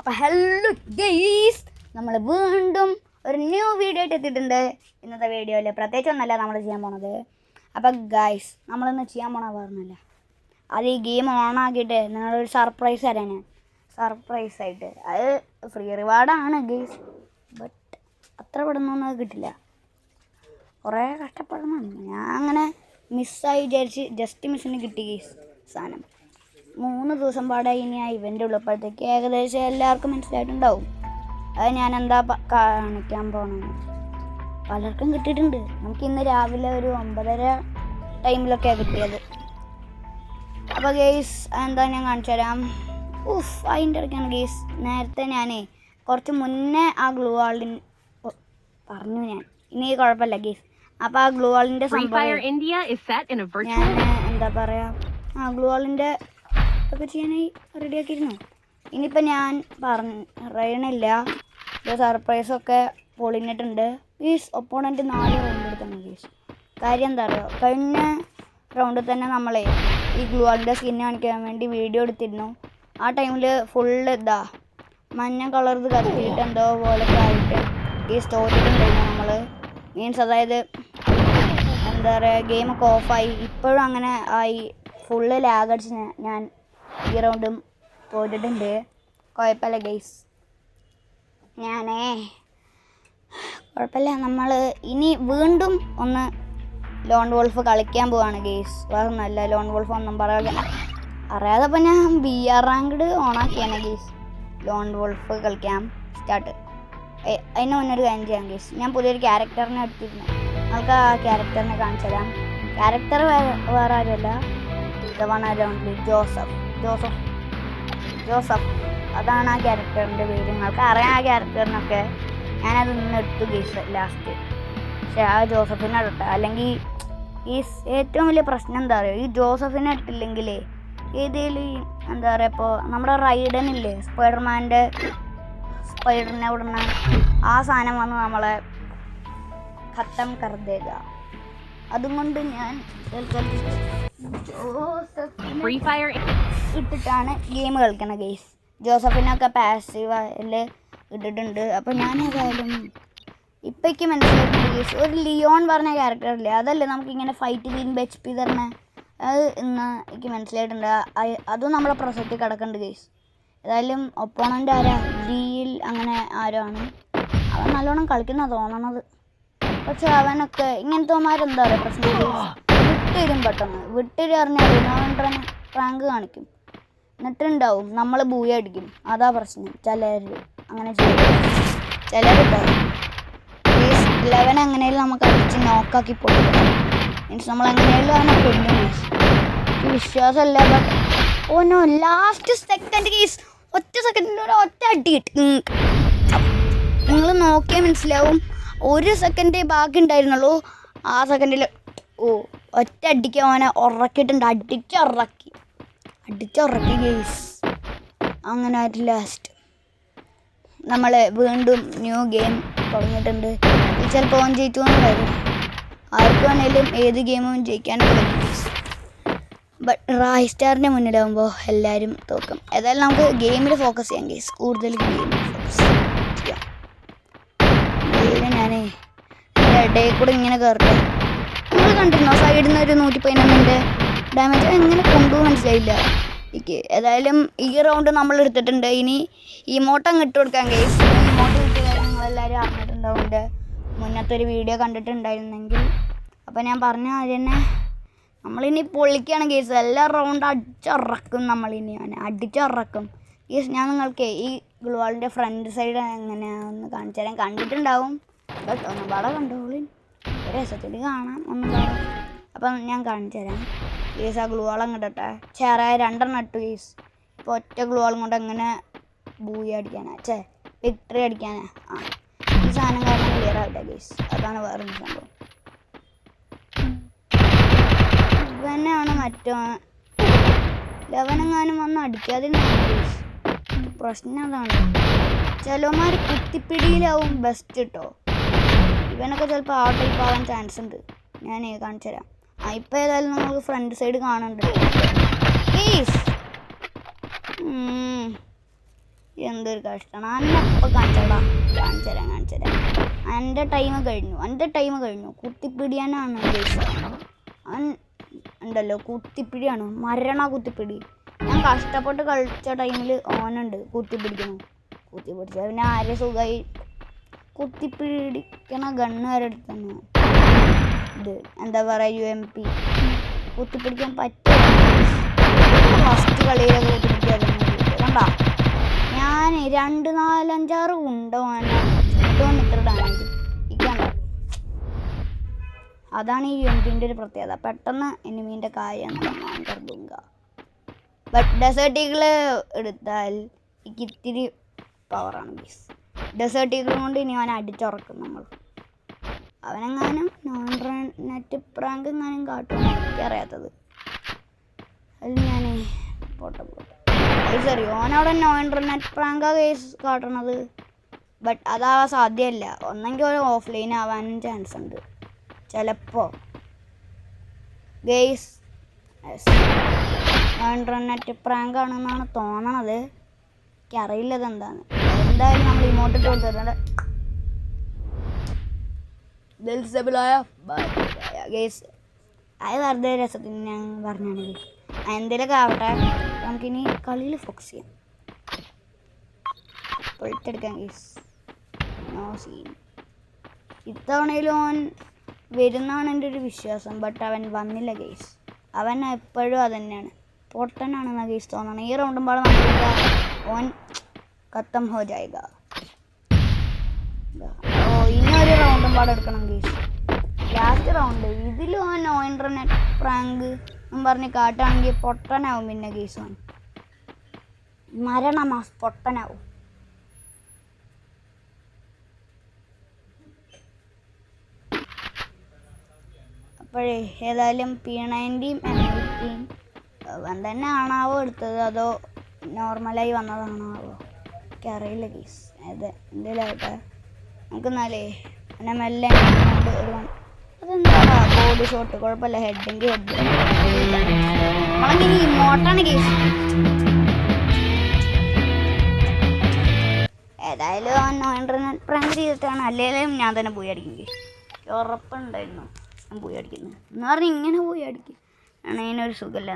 അപ്പോൾ hello guys, നമ്മൾ വീണ്ടും ഒരു ന്യൂ വീഡിയോ ആയിട്ട് എത്തിയിട്ടുണ്ട്. ഇന്നത്തെ വീഡിയോയിൽ പ്രത്യേകിച്ചൊന്നല്ല നമ്മൾ ചെയ്യാൻ പോണത്. അപ്പോൾ ഗൈസ്, നമ്മളിന്ന് ചെയ്യാൻ പോണത് പറഞ്ഞല്ല, അത് ഈ ഗെയിം ഓണാക്കിയിട്ട് നിങ്ങളൊരു സർപ്രൈസ് തരാൻ ഞാൻ സർപ്രൈസായിട്ട്. അത് ഫ്രീ റിവാർഡാണ് ഗൈസ്, ബട്ട് അത്ര പെടുന്നൊന്നും അത് കിട്ടില്ല, കുറേ കഷ്ടപ്പെടണം. ഞാൻ അങ്ങനെ മിസ്സായി വിചാരിച്ച് ജസ്റ്റ് മിസ്സിന് കിട്ടി ഗൈസ് സാധനം. 3 ദിവസം പാടെ ഇനി ആ ഇവൻ്റ് ഉള്ളപ്പോഴത്തേക്ക് ഏകദേശം എല്ലാവർക്കും മനസ്സിലായിട്ടുണ്ടാവും അത് ഞാൻ എന്താ കാണിക്കാൻ പോകണമെന്ന്. പലർക്കും കിട്ടിയിട്ടുണ്ട്. നമുക്ക് ഇന്ന് രാവിലെ ഒരു 9:30 ടൈമിലൊക്കെയാണ് കിട്ടിയത്. അപ്പോൾ ഗെയ്സ് എന്താ ഞാൻ കാണിച്ചു തരാം. അതിൻ്റെ ഇടയ്ക്കാണ് ഗെയ്സ്, നേരത്തെ ഞാൻ കുറച്ച് മുന്നേ ആ ഗ്ലൂ വാളിൻ പറഞ്ഞു ഞാൻ, ഇനി കുഴപ്പമില്ല ഗെയ്സ്. അപ്പോൾ ആ ഗ്ലൂ വാളിൻ്റെ സംഭവം ഞാൻ എന്താ പറയുക, ആ ഗ്ലൂ വാളിൻ്റെ ഒക്കെ ചെയ്യാനായി റെഡിയാക്കിയിരുന്നു. ഇനിയിപ്പോൾ ഞാൻ പറയണില്ല, സർപ്രൈസൊക്കെ പൊളിഞ്ഞിട്ടുണ്ട് ഗീസ്. ഒപ്പോണൻറ്റ് 4 റൗണ്ട് എടുത്താണ് ഗീസ്. കാര്യം എന്താ പറയുക, കഴിഞ്ഞ റൗണ്ടിൽ തന്നെ നമ്മളെ ഈ ഗ്ലൂ വാളിൻ്റെ സ്കിന്ന് കാണിക്കാൻ വേണ്ടി വീഡിയോ എടുത്തിരുന്നു. ആ ടൈമിൽ ഫുള്ള് മഞ്ഞ കളർ കത്തിയിട്ട് എന്തോ പോലൊക്കെ ആയിട്ട് ഈ സ്റ്റോറിട്ടുണ്ടായിരുന്നു നമ്മൾ. മീൻസ് അതായത് എന്താ പറയുക, ഗെയിമൊക്കെ ഓഫായി. ഇപ്പോഴും അങ്ങനെ ആയി, ഫുള്ള് ലാഗ് അടിച്ച് ഞാൻ ഈ റൗണ്ടും പോയിട്ടുണ്ട്. കുഴപ്പമില്ല ഗെയ്സ്, കുഴപ്പമില്ല. നമ്മൾ ഇനി വീണ്ടും ഒന്ന് ലോൺ വോൾഫ് കളിക്കാൻ പോവാണ് ഗെയ്സ്. വേറെ നല്ല ലോൺ വോൾഫ് ഒന്നും അറിയാതെ അപ്പോൾ ഞാൻ BR റാങ്ക്ഡ് ഓണാക്കിയാണ് ഗെയ്സ്. ലോൺ വോൾഫ് കളിക്കാം സ്റ്റാർട്ട്. അതിന് മുന്നൊരു കാര്യം ചെയ്യാം ഗെയ്സ്, ഞാൻ പുതിയൊരു ക്യാരക്ടറിനെ എടുത്തിരുന്നു. നമുക്ക് ആ ക്യാരക്ടറിനെ കാണിച്ചു തരാം. ക്യാരക്ടർ വേറെ ആരുമല്ല, ജോസഫ് അതാണ് ആ ക്യാരക്ടറിൻ്റെ പേര്. നിങ്ങൾക്ക് അറിയാം ആ ക്യാരക്ടറിനൊക്കെ. ഞാനത് നിന്ന് എടുത്തു ഗെയ്സ് ലാസ്റ്റ്. പക്ഷേ ആ ജോസഫിനെ ഇടട്ടെ, അല്ലെങ്കിൽ ഈ ഏറ്റവും വലിയ പ്രശ്നം എന്താ പറയുക, ഈ ജോസഫിനെ ഇട്ടില്ലെങ്കിൽ ഏതെങ്കിലും എന്താ പറയുക, ഇപ്പോൾ നമ്മുടെ റൈഡനില്ലേ സ്പൈഡർമാൻ്റെ സ്പൈഡറിനെ വിടുന്ന ആ സാധനം വന്ന് നമ്മളെ ഖത്തം കർദേക. അതുകൊണ്ട് ഞാൻ ഇട്ടിട്ടാണ് ഗെയിം കളിക്കണത് ഗെയ്സ്. ജോസഫിനൊക്കെ പാസീവിൽ ഇട്ടിട്ടുണ്ട്. അപ്പോൾ ഞാൻ ഏതായാലും ഇപ്പോഴേക്ക് മനസ്സിലായിട്ടുണ്ട് ഗെയ്സ്, ഒരു ലിയോൺ പറഞ്ഞ ക്യാരക്ടറില്ലേ, അതല്ലേ നമുക്കിങ്ങനെ ഫൈറ്റ് ചെയ്യുമ്പോൾ HP തരണേ, അത് ഇന്ന് എനിക്ക് മനസ്സിലായിട്ടുണ്ട്. അതും നമ്മളെ പ്രസക്തി കിടക്കുന്നുണ്ട് ഗെയ്സ്. ഏതായാലും ഒപ്പോണൻ്റ് ആരാ, ഡിയിൽ അങ്ങനെ ആരോ ആണ്. അവൻ നല്ലോണം കളിക്കുന്ന തോന്നണത്. പക്ഷെ അവനൊക്കെ ഇങ്ങനത്തെമാരെന്താ പറയുക പ്രശ്നം, വിട്ടുവരും പെട്ടെന്ന്. വിട്ടുവരും അറിഞ്ഞാൽ റാങ്ക് കാണിക്കും, എന്നിട്ടുണ്ടാവും നമ്മൾ ബൂയ അടിക്കും. അതാ പ്രശ്നം. ചിലർ അങ്ങനെ ചെയ്യും, ചിലരുണ്ടാവും. 11 എങ്ങനെയും നമുക്ക് അടിച്ച് നോക്കാക്കി പോയിട്ട് മീൻസ് നമ്മൾ എങ്ങനെയും അവനെ കൊല്ലും ഗീസ്. എനിക്ക് വിശ്വാസമല്ല. ബട്ട് ഓനോ ലാസ്റ്റ് സെക്കൻഡ് ഗീസ്, ഒറ്റ സെക്കൻഡിൽ ഒറ്റ അടി കിട്ടി. നിങ്ങൾ നോക്കിയാൽ മനസ്സിലാവും, 1 സെക്കൻഡേ ബാക്കി ഉണ്ടായിരുന്നുള്ളൂ. ആ സെക്കൻഡിൽ ഒറ്റ അടിക്ക് അവനെ ഉറക്കിയിട്ടുണ്ട്. അടിച്ചുറക്കി ഗെയ്സ്. അങ്ങനെ ആയിട്ട് ലാസ്റ്റ് നമ്മൾ വീണ്ടും ന്യൂ ഗെയിം തുടങ്ങിയിട്ടുണ്ട്. ചിലപ്പോൾ ഓൻ ജയിച്ചു എന്ന് വരും. ആർക്ക് വേണേലും ഏത് ഗെയിമും ജയിക്കാനൊക്കെ പറ്റും ഗെയ്സ്. ബട്ട് റായ് സ്റ്റാറിൻ്റെ മുന്നിലാവുമ്പോൾ എല്ലാവരും തോക്കും. ഏതായാലും നമുക്ക് ഗെയിമിൽ ഫോക്കസ് ചെയ്യാം ഗെയ്സ്, കൂടുതൽ ഗെയിമിൽ ഫോക്കസ് ചെയ്യാം. ഞാൻ ഇടയിൽ കൂടെ ഇങ്ങനെ കയറട്ടെ. നിങ്ങൾ കണ്ടിരുന്നോ സൈഡിൽ നിന്ന് ഒരു 111 ഡാമേജ് എങ്ങനെ കൊണ്ടുപോകും മനസ്സിലായില്ല എനിക്ക്. ഏതായാലും ഈ റൗണ്ട് നമ്മൾ എടുത്തിട്ടുണ്ട്. ഇനി ഇമോട്ടം ഇട്ട് കൊടുക്കാൻ ഗെയ്സ്. ഇമോട്ട് കിട്ടിയ കാര്യം നിങ്ങളെല്ലാവരും അറിഞ്ഞിട്ടുണ്ടാവും, മുന്നത്തെ ഒരു വീഡിയോ കണ്ടിട്ടുണ്ടായിരുന്നെങ്കിൽ. അപ്പോൾ ഞാൻ പറഞ്ഞ കാര്യം തന്നെ, നമ്മളിനി പൊളിക്കുകയാണ് ഗെയ്സ്. എല്ലാ റൗണ്ട് അടിച്ചിറക്കും നമ്മളിനി, അടിച്ചിറക്കും ഗെയ്സ്. ഞാൻ നിങ്ങൾക്ക് ഈ ഗ്ലൂ വാളിൻ്റെ ഫ്രണ്ട് സൈഡ് എങ്ങനെയാണെന്ന് കാണിച്ചു തരാൻ. കണ്ടിട്ടുണ്ടാവും, ബട്ട് ഒന്നും പാടെ കണ്ടോളിൻ, ഒരു രസത്തിൽ കാണാം ഒന്നും പാടെ. അപ്പം ഞാൻ കാണിച്ചു തരാം ഗെയ്സ്. ആ ഗ്ലൂ വാൾ അങ്ങോട്ടെ ചേറായ 2 ഇട്ടു ഗെയ്സ്. ഇപ്പോൾ ഒറ്റ ഗ്ലൂ വാളും കൊണ്ട് എങ്ങനെ ബൂയി അടിക്കാനാ, വിക്ടറി അടിക്കാനാ. ഈ സാധനം കാരണം ക്ലിയർ ആവട്ടെ ഗെയ്സ്, അതാണ് വേറെ സംഭവം. ഇവനാണ് മറ്റോ 11 വന്ന് അടിക്കാതിരുന്ന ഗെയ്സ്. പ്രശ്നം അതാണ്, ചിലവന്മാർ കുത്തിപ്പിടിയിലാവും ബെസ്റ്റ് കേട്ടോ. ഇവനൊക്കെ ചിലപ്പോൾ ആ ടൈപ്പ് ആവാൻ ചാൻസ് ഉണ്ട്. ഞാൻ കാണിച്ചു തരാം. ഇപ്പോൾ ഏതായാലും നമുക്ക് ഫ്രണ്ട് സൈഡ് കാണുന്നുണ്ട് ഗെയ്സ്. എന്തൊരു കഷ്ടമാണ്. അന്നപ്പോൾ കാണിച്ചുതരാം. എൻ്റെ ടൈം കഴിഞ്ഞു. കുത്തിപ്പിടിയാനാണ് അവൻ ഉണ്ടല്ലോ, കുത്തിപ്പിടിയാണ്, കുത്തിപ്പിടി. ഞാൻ കഷ്ടപ്പെട്ട് കളിച്ച ടൈമിൽ ഓനുണ്ട് കുത്തിപ്പിടിച്ച പിന്നെ ആരെ സുഖമായി കുത്തിപ്പിടിക്കണ ഗണ്ണ് വരെ എടുത്തന്നെ. ഇത് എന്താ പറയുക, UMP കുത്തിപ്പിടിക്കാൻ പറ്റിയ ഫസ്റ്റ് കളിയിലൊക്കെ കുത്തിപ്പിടിക്കാതെ കണ്ടാ. ഞാൻ 2, 4, 5, 6 ഉണ്ടോന്ന് ഇത്ര ഡാമേജ് ഇക്കണ്ട. അതാണ് ഈ UMPൻ്റെ ഒരു പ്രത്യേകത, പെട്ടെന്ന് എനിമീൻ്റെ കാര്യം കരുതുക. ബട്ട് ഡെസേർട്ട് ഈഗിൾ എടുത്താൽ എനിക്ക് ഇത്തിരി പവറാണ് ബീസ്. ഡെസേർട്ട് ഈഗിൾ കൊണ്ട് ഇനി അവനെ അടിച്ചുറക്കും നമ്മൾ. അവനെങ്ങാനും നെറ്റ് പ്രാങ്ക് എങ്ങാനും കാട്ടുമെന്ന് എനിക്കറിയാത്തത്. അതിൽ ഞാൻ പോട്ടെ അറിയോ ഓനവിടെ നെറ്റ് പ്രാങ്കാ കേസ് കാട്ടണത്. ബട്ട് അതാവാൻ സാധ്യമല്ല. ഒന്നെങ്കിൽ ഒരു ഓഫ്ലൈൻ ആവാനും ചാൻസ് ഉണ്ട് ചിലപ്പോൾ ഗെയ്സ്. നെറ്റ് പ്രാങ്ക് ആണെന്നാണ് തോന്നണത്, എനിക്കറിയില്ല അതെന്താണ്. എന്തായാലും നമ്മൾ ഇമോട്ടിട്ട് കൊടുത്തിട്ടുണ്ട്. ഗെയ്സ് അത് വെറുതെ രസത്തിന് ഞാൻ പറഞ്ഞാണെങ്കിൽ എന്തെങ്കിലുമൊക്കെ ആവട്ടെ, നമുക്കിനി കളിയിൽ ഫോക്കസ് ചെയ്യാം. പൊളിച്ചെടുക്കാം ഗെയ്സ്, നോ സീൻ. ഇത്തവണയിലും അവൻ വരുന്നതാണ് എൻ്റെ ഒരു വിശ്വാസം. ബട്ട് അവൻ വന്നില്ല ഗെയ്സ്. അവൻ എപ്പോഴും അത് തന്നെയാണ്, പൊട്ടനാണെന്നാണ് ഗെയ്സ് തോന്നണം. ഈ റൗണ്ടും പാടെ നമുക്ക് ഓൻ ഖത്തം ഹോ ജായേഗ. ഇനി ഒരു റൗണ്ടും പാടെ എടുക്കണം ഗെയ്സ്, ലാസ്റ്റ് റൗണ്ട്. ഇതിലും ഓൻ ഇൻ്റർനെറ്റ് പ്രാങ്ക് പറഞ്ഞ് കാട്ടുകയാണെങ്കിൽ പൊട്ടനാവും. പിന്നെ ഗെയ്സ് ഓൻ പൊട്ടനാവും. അപ്പോഴേ ഏതായാലും P90 M80 അവൻ തന്നെ ആണാവോ എടുത്തത്, അതോ നോർമലായി വന്നതാണാവോ എനിക്കറിയില്ല ഗെയ്സ്. എന്തെങ്കിലും ആവട്ടെ, നമുക്ക് എന്നാലേ പിന്നെ മെല്ലെ ഒരു അതെന്താ ബോഡി ഷോട്ട് കുഴപ്പമില്ല. ഹെഡിൻ്റെ നമ്മളങ്ങനെ ഇമോട്ടാണ് ഗെയ്സ്. ഏതായാലും ഇൻ്റർനെറ്റ് പ്രാങ്ക് ചെയ്തിട്ടാണ്, അല്ലെങ്കിലും ഞാൻ തന്നെ പോയി അടിക്കും ഗെയ്സ്. ഉറപ്പുണ്ടായിരുന്നു ഞാൻ പോയി അടിക്കുന്നത് എന്ന് പറഞ്ഞാൽ ഇങ്ങനെ പോയി അടിക്കും ആണ് അതിനൊരു സുഖമില്ല.